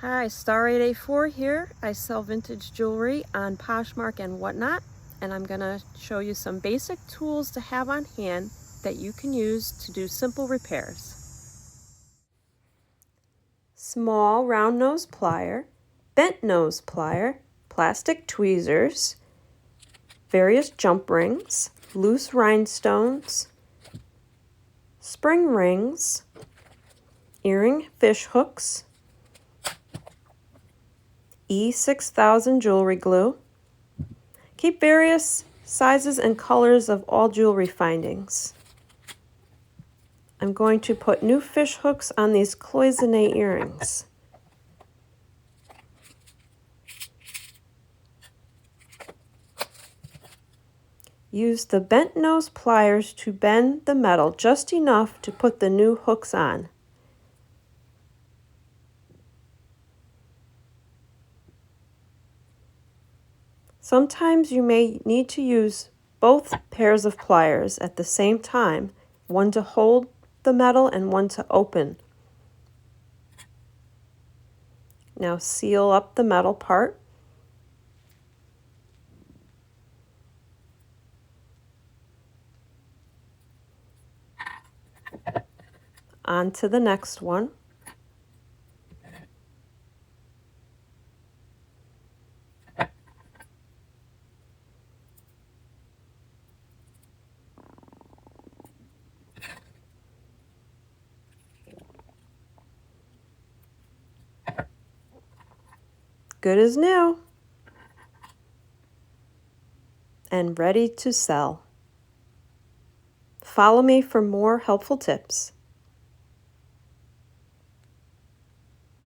Hi, Star 884 here. I sell vintage jewelry on Poshmark and whatnot, and I'm going to show you some basic tools to have on hand that you can use to do simple repairs. Small round nose plier, bent nose plier, plastic tweezers, various jump rings, loose rhinestones, spring rings, earring fish hooks, E6000 jewelry glue. Keep various sizes and colors of all jewelry findings. I'm going to put new fish hooks on these cloisonne earrings. Use the bent nose pliers to bend the metal just enough to put the new hooks on. Sometimes you may need to use both pairs of pliers at the same time, one to hold the metal and one to open. Now seal up the metal part. On to the next one. Good as new and ready to sell. Follow me for more helpful tips.